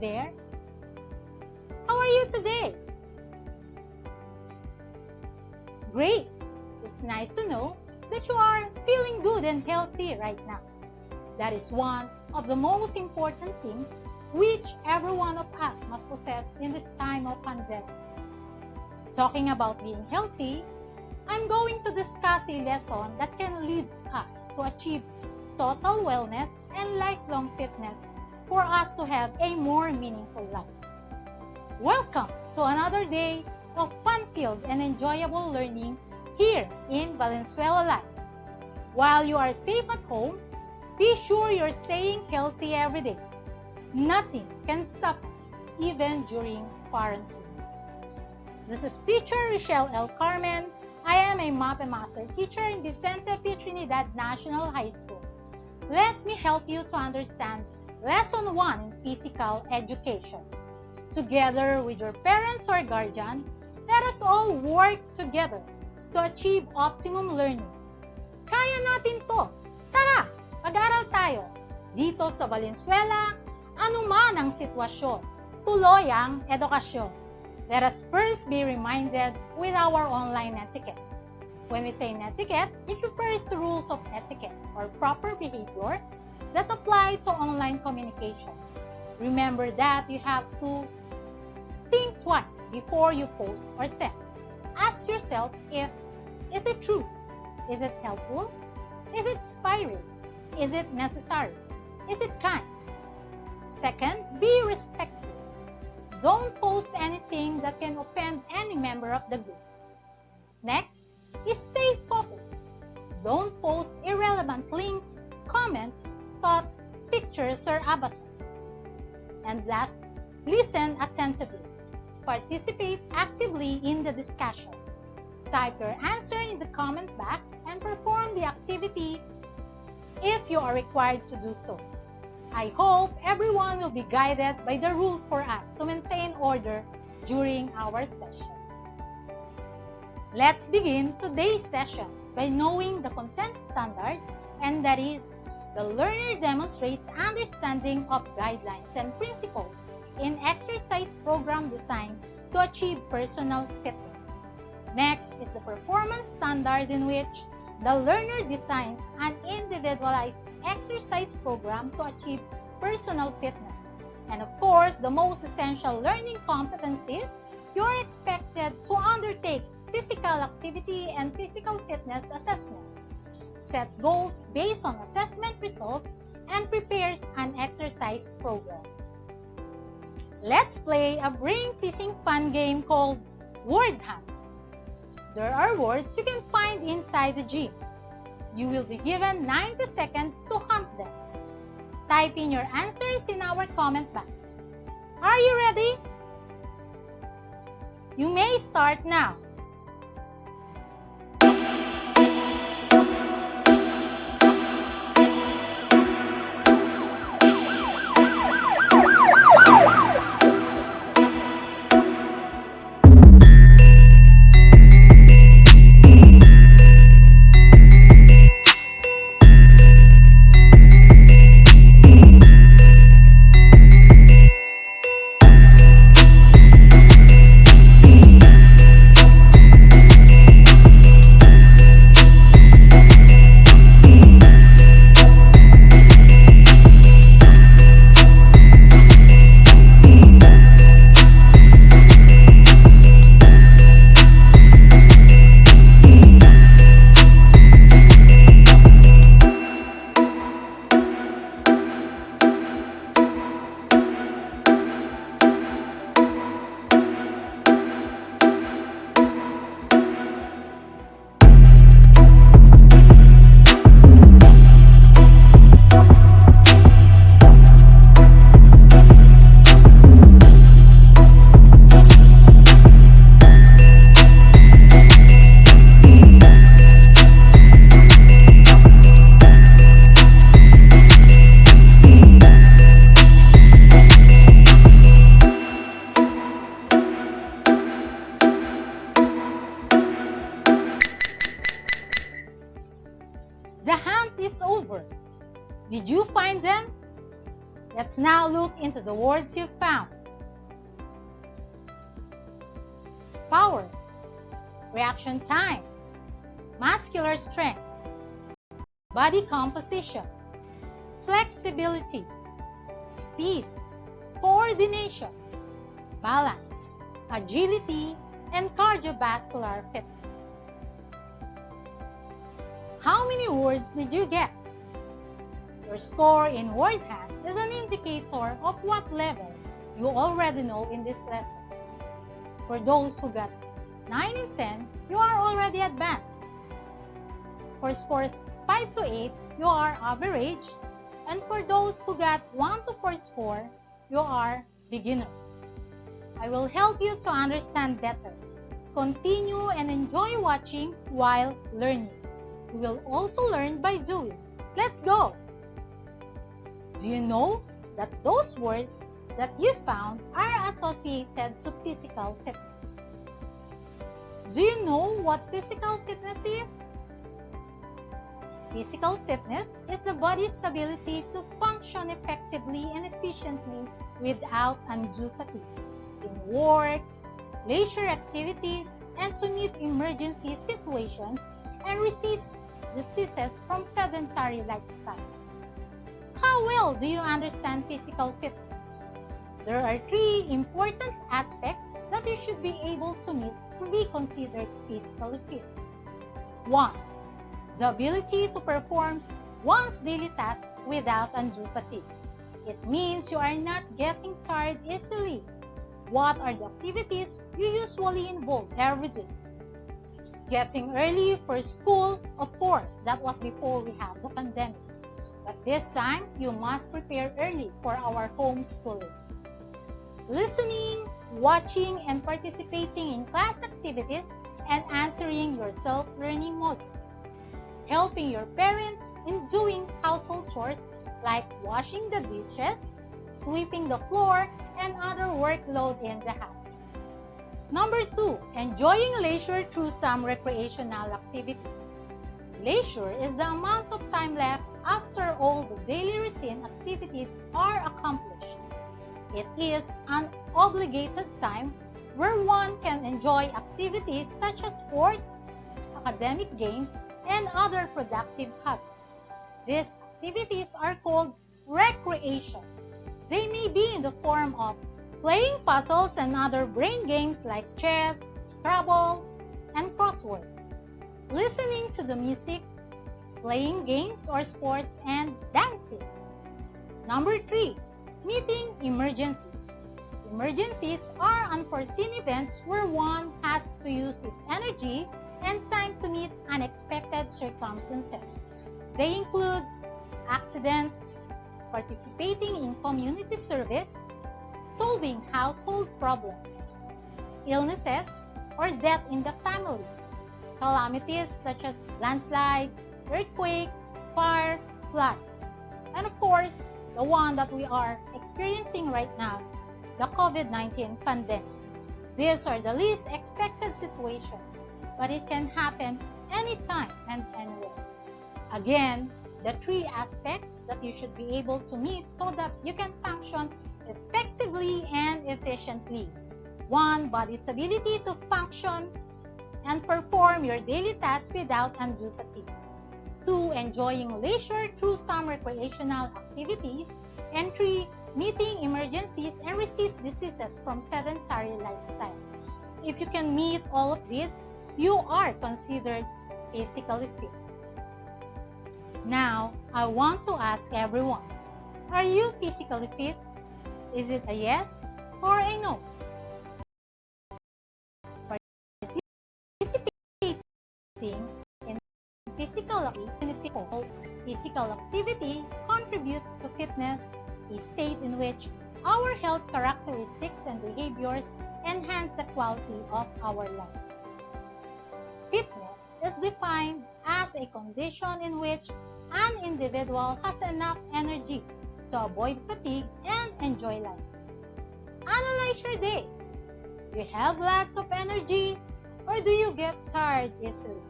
there? How are you today? Great! It's nice to know that you are feeling good and healthy right now. That is one of the most important things which every one of us must possess in this time of pandemic. Talking about being healthy, I'm going to discuss a lesson that can lead us to achieve total wellness and lifelong fitness for us to have a more meaningful life. Welcome to another day of fun-filled and enjoyable learning here in Valenzuela Life. While you are safe at home, be sure you're staying healthy every day. Nothing can stop us, even during quarantine. This is teacher Richelle L. Carmen. I am a Mapeh Master Teacher in Vicente P. Trinidad National High School. Let me help you to understand Lesson 1 in Physical Education. Together with your parents or guardian, let us all work together to achieve optimum learning. Kaya natin to! Tara! Mag-aral tayo! Dito sa Valenzuela, anuman ang sitwasyon, tuloy ang edukasyon. Let us first be reminded with our online etiquette. When we say etiquette, it refers to rules of etiquette or proper behavior that apply to online communication. Remember that you have to think twice before you post or send. Ask yourself is it true? Is it helpful? Is it inspiring? Is it necessary? Is it kind? Second, be respectful. Don't post anything that can offend any member of the group. Next, stay focused. Don't post irrelevant links, comments, thoughts, pictures, or avatars. And last, listen attentively. Participate actively in the discussion. Type your answer in the comment box and perform the activity if you are required to do so. I hope everyone will be guided by the rules for us to maintain order during our session. Let's begin today's session by knowing the content standard, and that is, the learner demonstrates understanding of guidelines and principles in exercise program designed to achieve personal fitness. Next is the performance standard, in which the learner designs an individualized exercise program to achieve personal fitness. And of course, the most essential learning competencies, you're expected to undertake physical activity and physical fitness assessments, set goals based on assessment results, and prepares an exercise program. Let's play a brain-teasing fun game called Word Hunt. There are words you can find inside the gym. You will be given 90 seconds to hunt them. Type in your answers in our comment box. Are you ready? You may start now. The hunt is over. Did you find them? Let's now look into the words you found. Power, reaction time, muscular strength, body composition, flexibility, speed, coordination, balance, agility, and cardiovascular fitness. How many words did you get? Your score in word hand is an indicator of what level you already know in this lesson. For those who got 9 and 10, you are already advanced. For scores 5 to 8, you are average. And for those who got 1 to 4 score, you are beginner. I will help you to understand better. Continue and enjoy watching while learning. You will also learn by doing. Let's go! Do you know that those words that you found are associated to physical fitness? Do you know what physical fitness is? Physical fitness is the body's ability to function effectively and efficiently without undue fatigue in work, leisure activities, and to meet emergency situations and resist diseases from sedentary lifestyle. How well do you understand physical fitness? There are 3 important aspects that you should be able to meet to be considered physically fit. 1. The ability to perform one's daily tasks without undue fatigue. It means you are not getting tired easily. What are the activities you usually involve every day? Getting early for school, of course, that was before we had the pandemic. But this time, you must prepare early for our homeschooling. Listening, watching, and participating in class activities and answering your self-learning modules. Helping your parents in doing household chores like washing the dishes, sweeping the floor, and other workload in the house. Number 2, enjoying leisure through some recreational activities. Leisure is the amount of time left after all the daily routine activities are accomplished. It is an obligated time where one can enjoy activities such as sports, academic games, and other productive hobbies. These activities are called recreation. They may be in the form of playing puzzles and other brain games like chess, Scrabble, and crossword, listening to the music, playing games or sports, and dancing. Number 3, meeting emergencies. Emergencies are unforeseen events where one has to use his energy and time to meet unexpected circumstances. They include accidents, participating in community service, solving household problems, illnesses, or death in the family, calamities such as landslides, earthquake, fire, floods, and of course, the one that we are experiencing right now, the COVID-19 pandemic. These are the least expected situations, but it can happen anytime and anywhere. Again, the 3 aspects that you should be able to meet so that you can function effectively and efficiently. 1. Body's ability to function and perform your daily tasks without undue fatigue. 2. Enjoying leisure through some recreational activities. And 3. Meeting emergencies and resist diseases from sedentary lifestyle. If you can meet all of these, you are considered physically fit. Now, I want to ask everyone, are you physically fit? Is it a yes or a no? Participating in physical activity contributes to fitness, a state in which our health characteristics and behaviors enhance the quality of our lives. Fitness is defined as a condition in which an individual has enough energy to avoid fatigue and enjoy life. Analyze your day. Do you have lots of energy or do you get tired easily?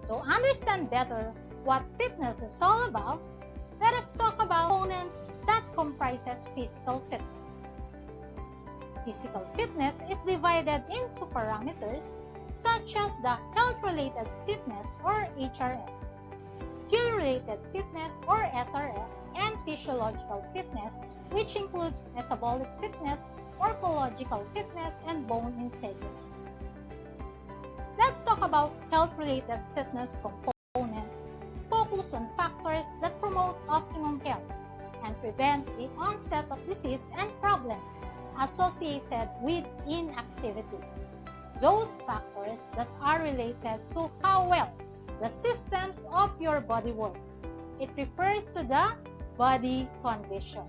To understand better what fitness is all about, let us talk about about components that comprises physical fitness. Physical fitness is divided into parameters such as the health-related fitness or HRF, skill-related fitness or SRF, and physiological fitness, which includes metabolic fitness, morphological fitness, and bone integrity. Let's talk about health-related fitness components. Focus on factors that promote optimum health and prevent the onset of disease and problems associated with inactivity. Those factors that are related to how well the systems of your body work. It refers to the body condition.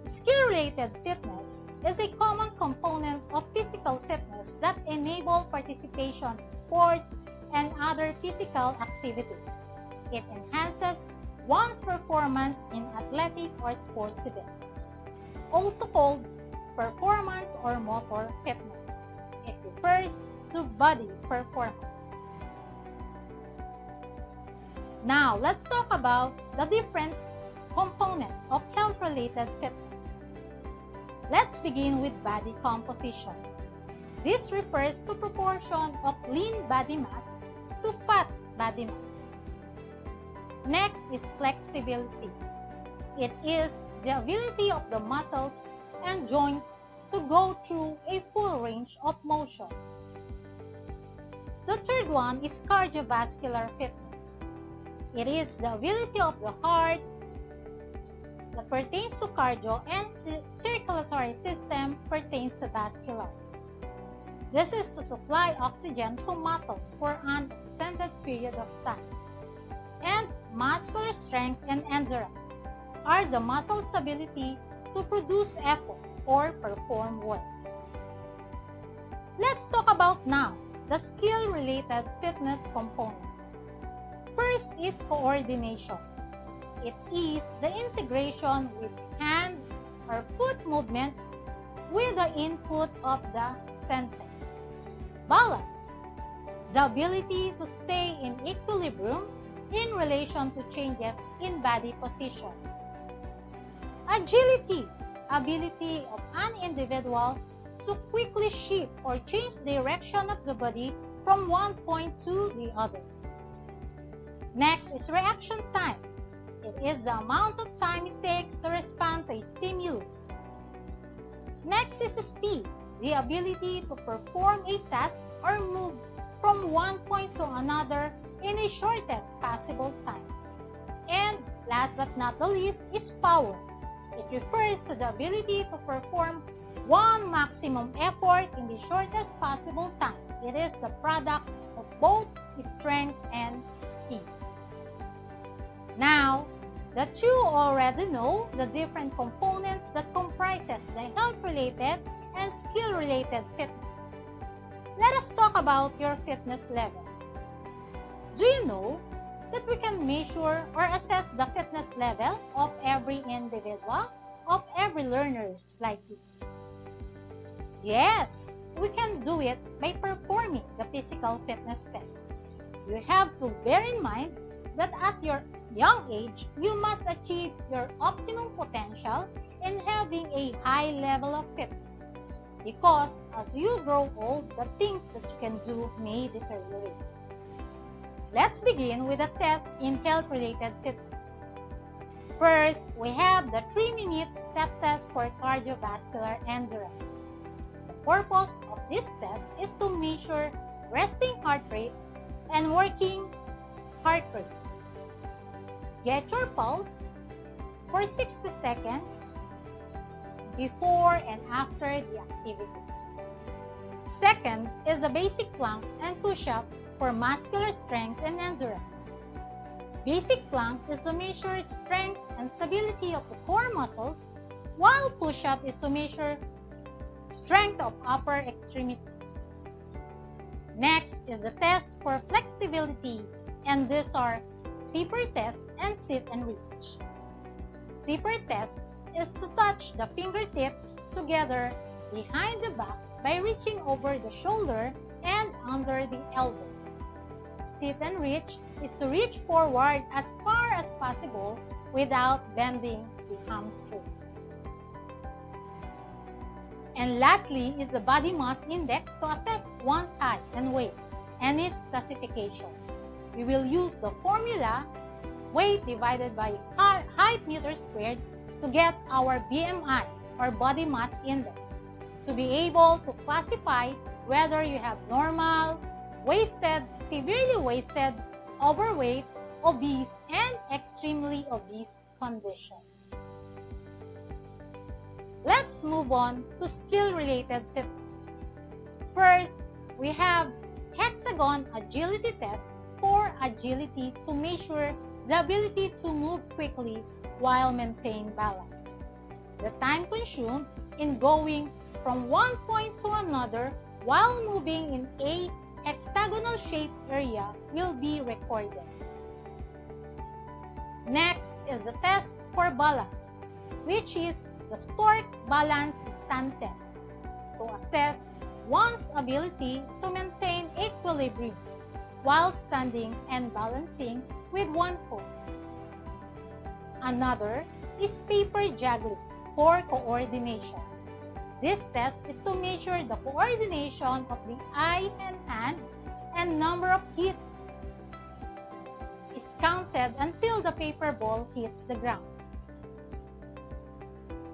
Skill-related fitness is a common component of physical fitness that enable participation in sports and other physical activities. It enhances one's performance in athletic or sports events, also called performance or motor fitness. It refers to body performance. Now, let's talk about the different components of health-related fitness. Let's begin with body composition. This refers to proportion of lean body mass to fat body mass. Next is flexibility. It is the ability of the muscles and joints to go through a full range of motion. The third one is cardiovascular fitness. It is the ability of the heart that pertains to cardio, and circulatory system pertains to vascular. This is to supply oxygen to muscles for an extended period of time. And muscular strength and endurance are the muscle's ability to produce effort or perform work. Let's talk about now the skill-related fitness components. First is coordination. It is the integration with hand or foot movements with the input of the senses. Balance, the ability to stay in equilibrium in relation to changes in body position. Agility, ability of an individual to quickly shift or change direction of the body from one point to the other. Next is reaction time. It is the amount of time it takes to respond to a stimulus. Next is speed, the ability to perform a task or move from one point to another in the shortest possible time. And last but not the least is power. It refers to the ability to perform one maximum effort in the shortest possible time. It is the product of both strength and speed. Now, that you already know the different components that comprises the health-related and skill-related fitness. Let us talk about your fitness level. Do you know that we can measure or assess the fitness level of every individual, of every learners like you? Yes, we can do it by performing the physical fitness test. You have to bear in mind that at your young age, you must achieve your optimum potential in having a high level of fitness, because as you grow old, the things that you can do may deteriorate. Let's begin with a test in health-related fitness. First, we have the 3-minute step test for cardiovascular endurance. The purpose of this test is to measure resting heart rate and working heart rate. Get your pulse for 60 seconds before and after the activity. Second is the basic plank and push-up for muscular strength and endurance. Basic plank is to measure strength and stability of the core muscles, while push-up is to measure strength of upper extremities. Next is the test for flexibility, and these are zipper test and sit and reach. Zipper test is to touch the fingertips together behind the back by reaching over the shoulder and under the elbow. Sit and reach is to reach forward as far as possible without bending the hamstring. And lastly is the body mass index to assess one's height and weight and its classification. We will use the formula weight divided by height meters squared to get our BMI or body mass index to be able to classify whether you have normal, wasted, severely wasted, overweight, obese, and extremely obese condition. Let's move on to skill-related fitness. First, we have hexagon agility test for agility to measure the ability to move quickly while maintaining balance. The time consumed in going from one point to another while moving in a hexagonal shaped area will be recorded. Next is the test for balance, which is the stork balance stand test to assess one's ability to maintain equilibrium while standing and balancing with one foot. Another is paper juggling for coordination. This test is to measure the coordination of the eye and hand, and number of hits is counted until the paper ball hits the ground.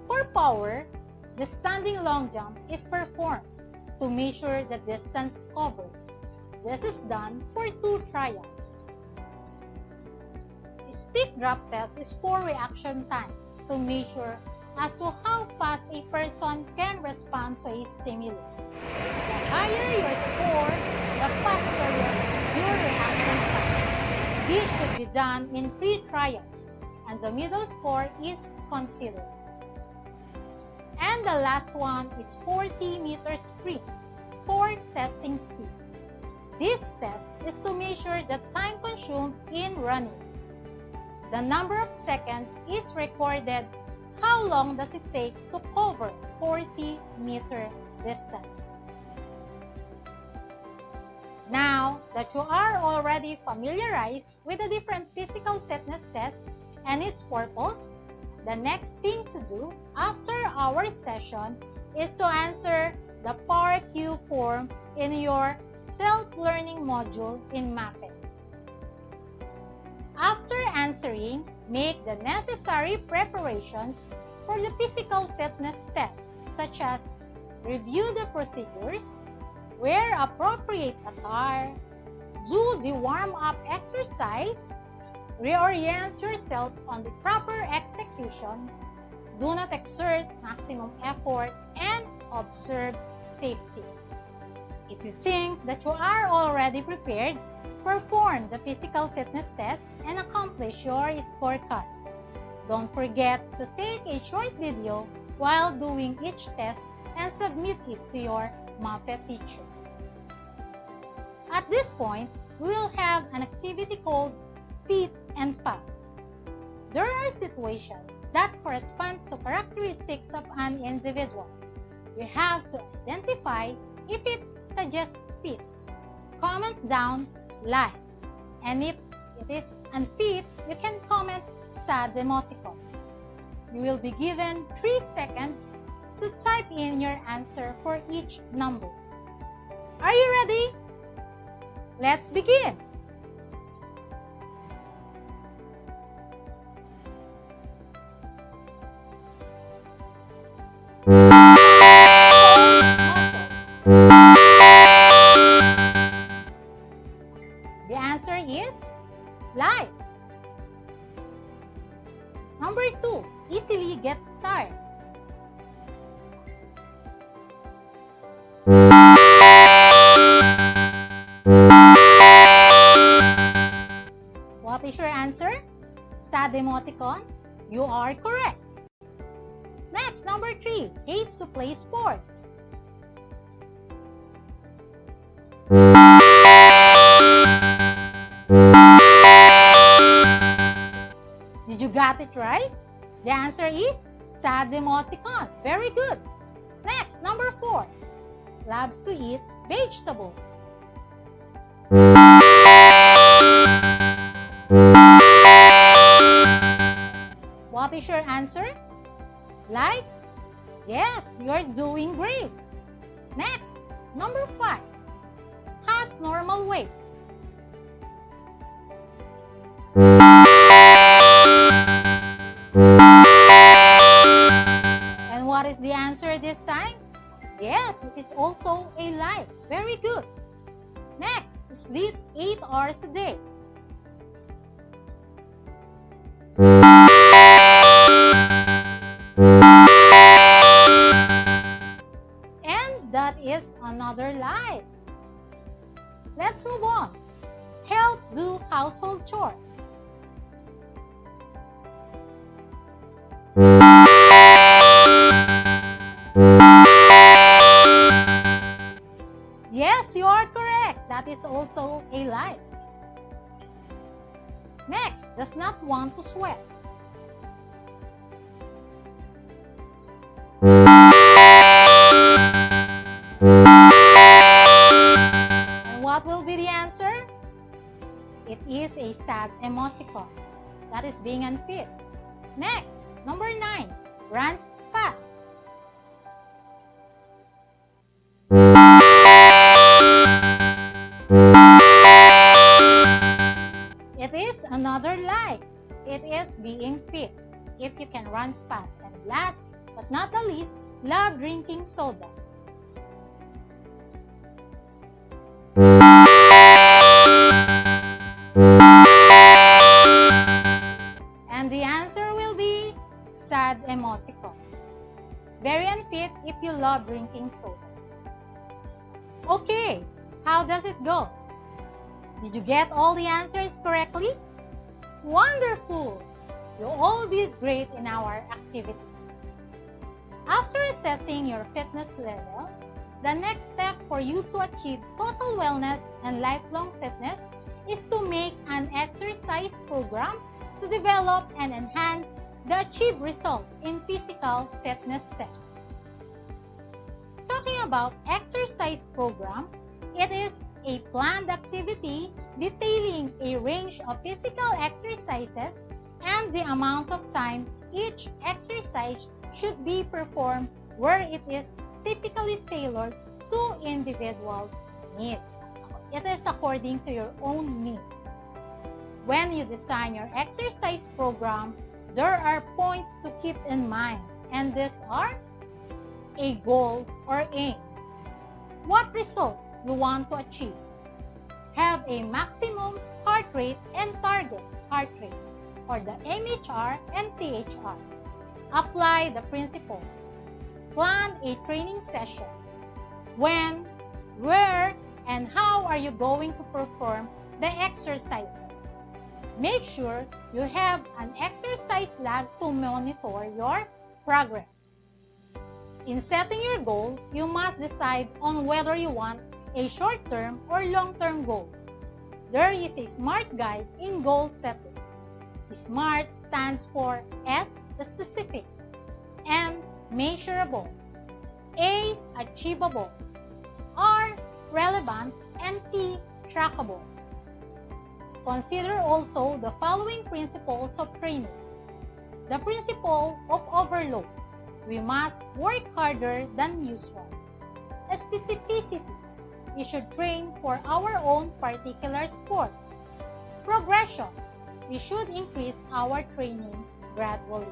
For power, the standing long jump is performed to measure the distance covered. This is done for 2 trials. The stick drop test is for reaction time to measure as to how fast a person can respond to a stimulus. The higher your score, the faster your reaction time. This should be done in 3 trials, and the middle score is considered. And the last one is 40-meter sprint for testing speed. This test is to measure the time consumed in running. The number of seconds is recorded. How long does it take to cover 40-meter distance? Now that you are already familiarized with the different physical fitness tests and its purpose, the next thing to do after our session is to answer the Power Q form in your self-learning module in Mapeh. After answering, make the necessary preparations for the physical fitness tests, such as review the procedures, wear appropriate attire, do the warm-up exercise, reorient yourself on the proper execution, do not exert maximum effort, and observe safety. If you think that you are already prepared, perform the physical fitness test and accomplish your scorecard. Don't forget to take a short video while doing each test and submit it to your Mapeh teacher. At this point, we will have an activity called Fit and Fab. There are situations that correspond to characteristics of an individual. You have to identify if it suggests fit. Comment down lie. And if it is unfit, you can comment sad emoticon. You will be given 3 seconds to type in your answer for each number. Are you ready? Let's begin. The answer is lie. Number 2, easily gets tired. What is your answer? Sad emoticon? You are correct. Next, number 3, hates to play sports. Did you get it right? The answer is sad emoticon. Very good. Next, number 4, loves to eat vegetables. What is your answer? Light? Yes, you're doing great. Next, number 5. Has normal weight. And what is the answer this time? Yes, it is also a lie. Very good. Next, sleeps 8 hours a day. And that is another lie. Let's move on. Help do household chores. Yes, you are correct. That is also a lie. Next, does not want to sweat. And what will be the answer? It is a sad emoticon. That is being unfit. Next, number 9, runs fast. It is another lie. It is being fit. If you can run fast. And last but not the least, love drinking soda. And the answer will be sad emoticon. It's very unfit if you love drinking soda. Okay, how does it go? Did you get all the answers correctly? Wonderful! You all did great in our activity. After assessing your fitness level, the next step for you to achieve total wellness and lifelong fitness is to make an exercise program to develop and enhance the achieved result in physical fitness tests. Talking about exercise program, it is a planned activity detailing a range of physical exercises and the amount of time each exercise should be performed, where it is typically tailored to individuals' needs. It is according to your own need. When you design your exercise program, there are points to keep in mind, and these are a goal or aim. What result you want to achieve? Have a maximum heart rate and target heart rate, or the MHR and THR. Apply the principles. Plan a training session. When, where, and how are you going to perform the exercises? Make sure you have an exercise log to monitor your progress. In setting your goal, you must decide on whether you want a short-term or long-term goal. There is a SMART guide in goal setting. SMART stands for S, specific, M, measurable, A, achievable, R, relevant, and T, trackable. Consider also the following principles of training. The principle of overload. We must work harder than usual. Specificity. We should train for our own particular sports. Progression. We should increase our training gradually.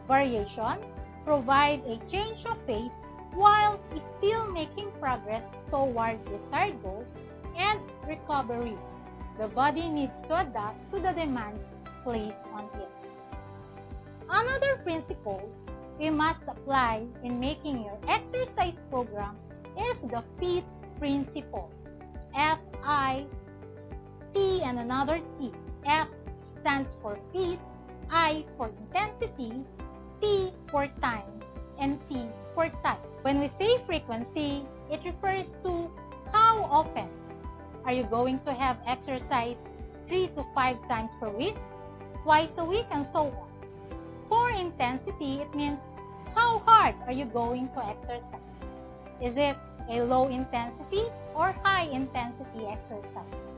Variation. Provide a change of pace while still making progress toward desired goals. And recovery. The body needs to adapt to the demands placed on it. Another principle we must apply in making your exercise program is the FIT principle. F-I-T and another T. F stands for fit, I for intensity, T for time, and T for type. When we say frequency, it refers to how often are you going to have exercise 3 to 5 times per week, twice a week, and so on. For intensity, it means how hard are you going to exercise? Is it a low intensity or high intensity exercise?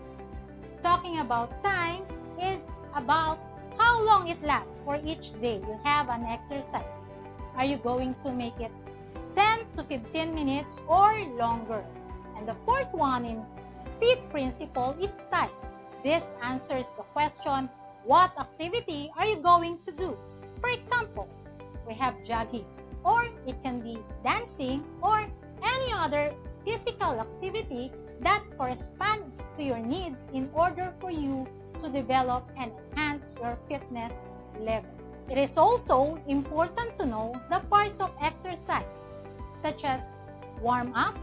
Talking about time, it's about how how long it lasts for each day you have an exercise. Are you going to make it 10 to 15 minutes or longer? And the fourth one in FIT principle is time. This answers the question, what activity are you going to do? For example, we have jogging, or it can be dancing or any other physical activity that corresponds to your needs in order for you to develop and enhance your fitness level. It is also important to know the parts of exercise, such as warm up,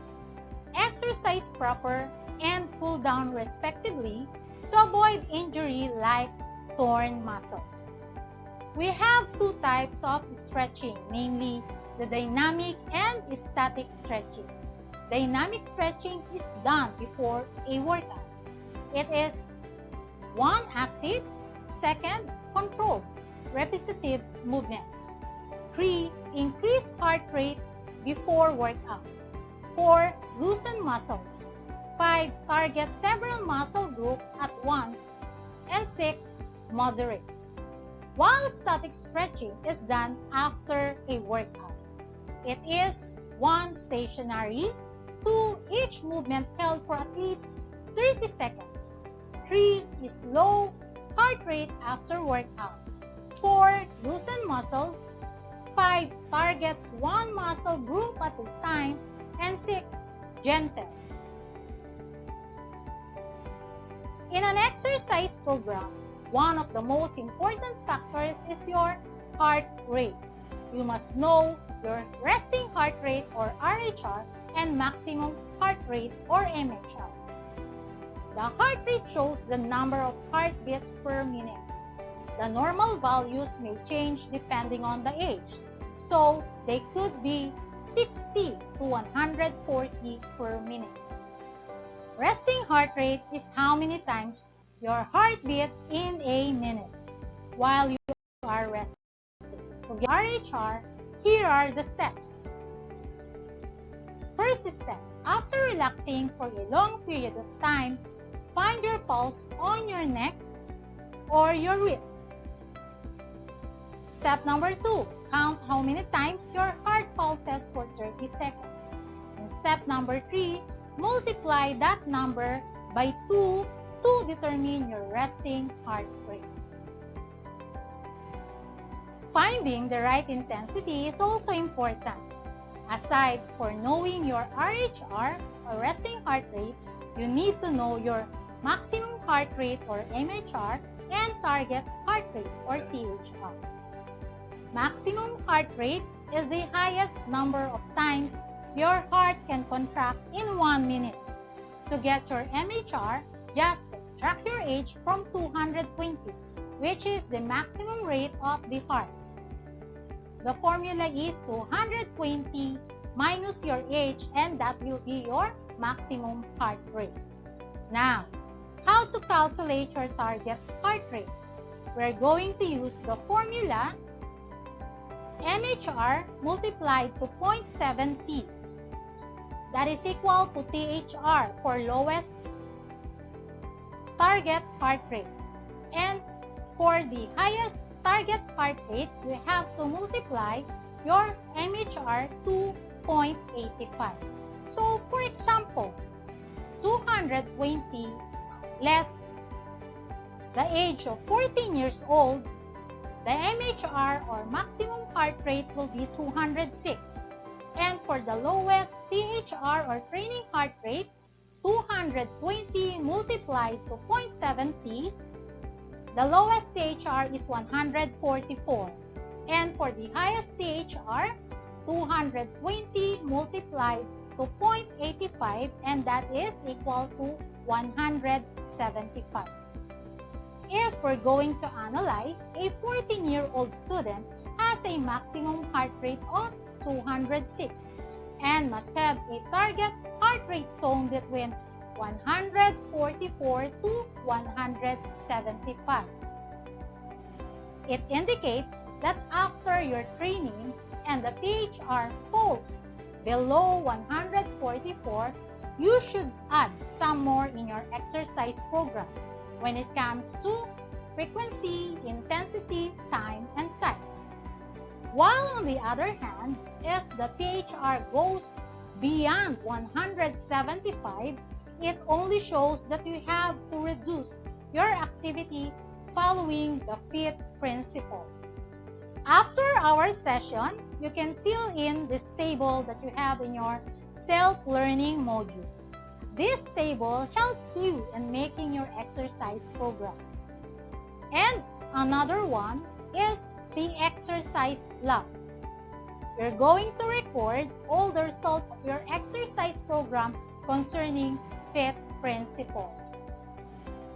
exercise proper, and cool down respectively to avoid injury like torn muscles. We have two types of stretching, namely the dynamic and static stretching. Dynamic stretching is done before a workout. It is 1. Active, 2. Controlled, repetitive movements. 3. Increase heart rate before workout. 4. Loosen muscles. 5. Target several muscle groups at once. And 6. Moderate. While static stretching is done after a workout. It is 1. Stationary. 2. Each movement held for at least 30 seconds. 3. Is low heart rate after workout. 4. Loosen muscles. 5. Targets one muscle group at a time. And 6. Gentle. In an exercise program, one of the most important factors is your heart rate. You must know your resting heart rate or RHR and maximum heart rate or MHR. The heart rate shows the number of heartbeats per minute. The normal values may change depending on the age, so they could be 60 to 140 per minute. Resting heart rate is how many times your heart beats in a minute while you are resting. To get RHR, here are the steps. First step, after relaxing for a long period of time, find your pulse on your neck or your wrist. Step number 2, count how many times your heart pulses for 30 seconds. And step number 3, multiply that number by 2 to determine your resting heart rate. Finding the right intensity is also important. Aside for knowing your RHR or resting heart rate, you need to know your maximum heart rate or MHR and target heart rate or THR. Maximum heart rate is the highest number of times your heart can contract in 1 minute. To get your MHR, just subtract your age from 220, which is the maximum rate of the heart. The formula is 220 minus your age, and that will be your maximum heart rate. Now, how to calculate your target heart rate? We're going to use the formula MHR multiplied to 0.7T. That is equal to THR for lowest target heart rate. And for the highest target heart rate, we have to multiply your MHR to 0.85. So, for example, 220 less the age of 14 years old, the MHR or maximum heart rate will be 206. And for the lowest THR or training heart rate, 220 multiplied to 0.7T, the lowest THR is 144. And for the highest THR, 220 multiplied to 0.85, and that is equal to 175. If we're going to analyze, a 14-year-old student has a maximum heart rate of 206 and must have a target heart rate zone between 144 to 175. It indicates that after your training and the THR falls below 144, you should add some more in your exercise program when it comes to frequency, intensity, time, and type. While on the other hand, if the THR goes beyond 175, it only shows that you have to reduce your activity following the fifth principle. After our session, you can fill in this table that you have in your self-learning module. This table helps you in making your exercise program. And another one is the exercise log. You're going to record all the results of your exercise program concerning fifth principle.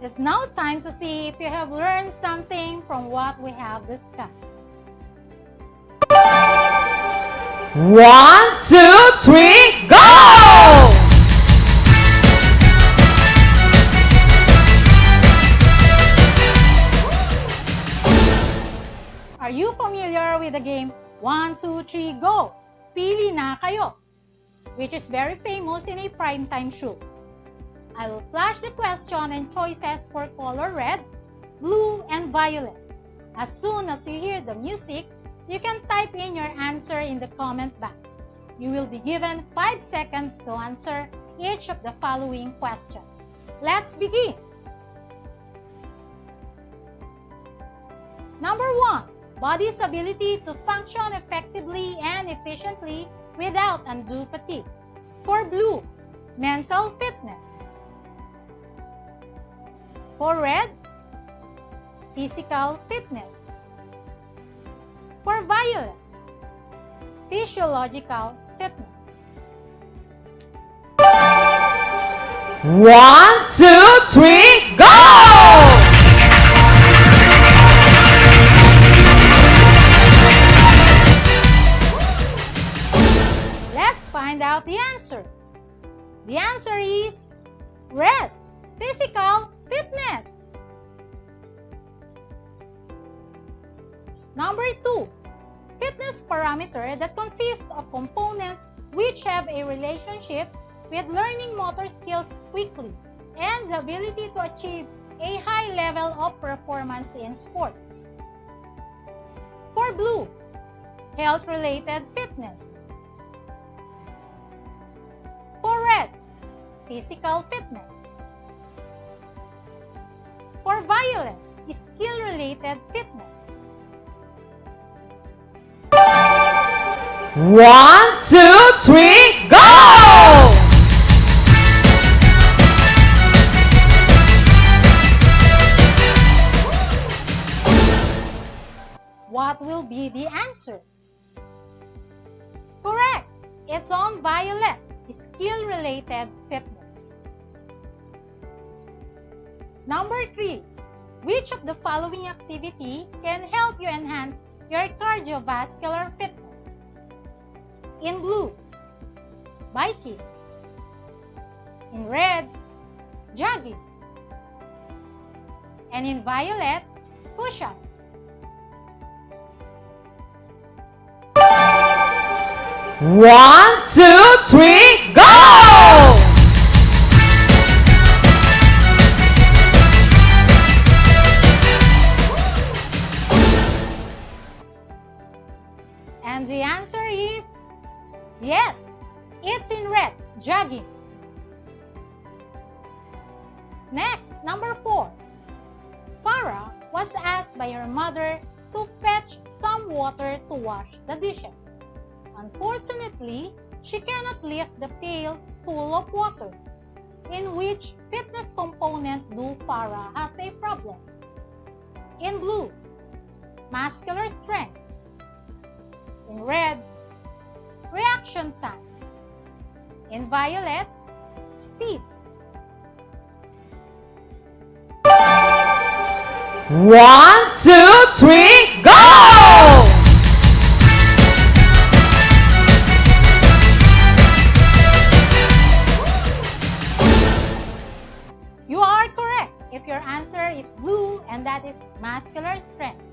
It's now time to see if you have learned something from what we have discussed. 1, 2, 3, go! Are you familiar with the game 1, 2, 3, go? Pili na kayo, which is very famous in a primetime show. I will flash the question and choices for color red, blue, and violet. As soon as you hear the music, you can type in your answer in the comment box. You will be given 5 seconds to answer each of the following questions. Let's begin. Number 1. Body's ability to function effectively and efficiently without undue fatigue. For blue, mental fitness. For red, physical fitness. For violet, physiological fitness. 1, 2, 3, go! Let's find out the answer. The answer is red, physical fitness. Number 2, fitness parameter that consists of components which have a relationship with learning motor skills quickly and the ability to achieve a high level of performance in sports. For blue, health-related fitness. For red, physical fitness. For violet, skill-related fitness. 1, 2, 3, go! What will be the answer? Correct! It's on violet, skill-related fitness. Number 3. Which of the following activity can help you enhance your cardiovascular fitness? In blue, biking. In red, jogging. And in violet, push-up. 1, 2, 3, go! And the answer is yes, it's in red, jogging. Next, number 4. Farah was asked by her mother to fetch some water to wash the dishes. Unfortunately, she cannot lift the pail full of water. In which fitness component do Farah has a problem? In blue, muscular strength. In red, reaction time. In violet, speed. 1, 2, 3, go! You are correct if your answer is blue, and that is muscular strength.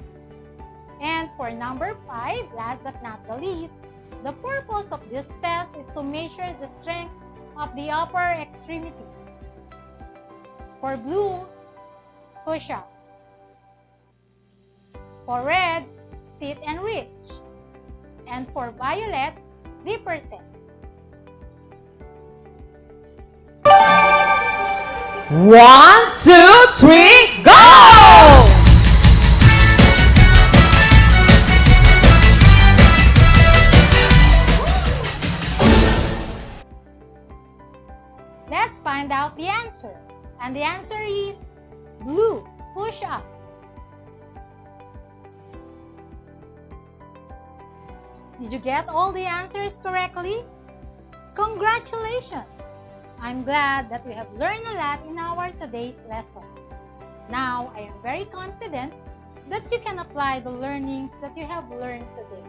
And for number 5, last but not the least, the purpose of this test is to measure the strength of the upper extremities. For blue, push-up. For red, sit and reach. And for violet, zipper test. 1, 2, 3, go! Let's find out the answer. And the answer is blue, push up. Did you get all the answers correctly? Congratulations! I'm glad that we have learned a lot in our today's lesson. Now, I am very confident that you can apply the learnings that you have learned today.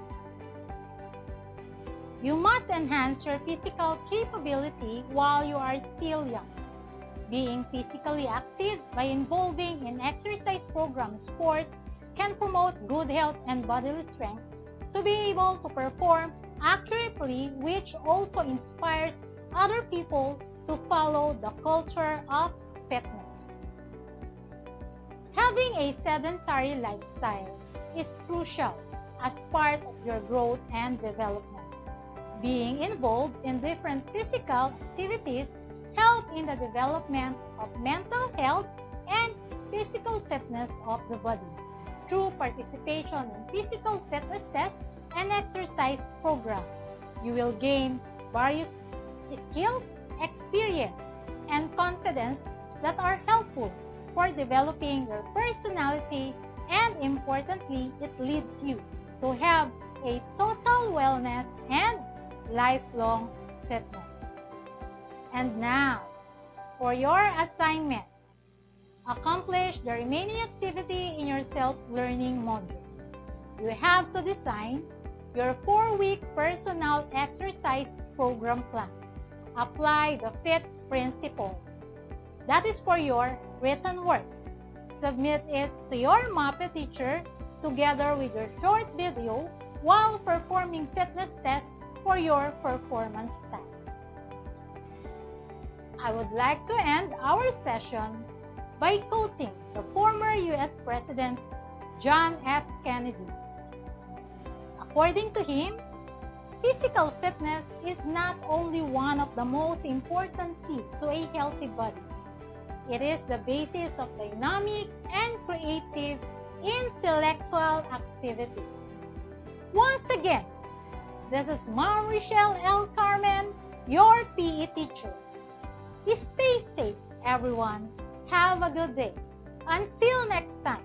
You must enhance your physical capability while you are still young. Being physically active by involving in exercise program sports can promote good health and bodily strength to be able to perform accurately, which also inspires other people to follow the culture of fitness. Having a sedentary lifestyle is crucial as part of your growth and development. Being involved in different physical activities help in the development of mental health and physical fitness of the body. Through participation in physical fitness tests and exercise programs, you will gain various skills, experience, and confidence that are helpful for developing your personality, and importantly, it leads you to have a total wellness and lifelong fitness. And now, for your assignment, accomplish the remaining activity in your self-learning module. You have to design your 4-week personal exercise program plan. Apply the FIT principle. That is for your written works. Submit it to your Mapeh teacher together with your short video while performing fitness tests for your performance test. I would like to end our session by quoting the former U.S. President John F. Kennedy. According to him, physical fitness is not only one of the most important keys to a healthy body. It is the basis of dynamic and creative intellectual activity. Once again, this is Ma'am Richelle L. Carmen, your PE teacher. Stay safe, everyone. Have a good day. Until next time.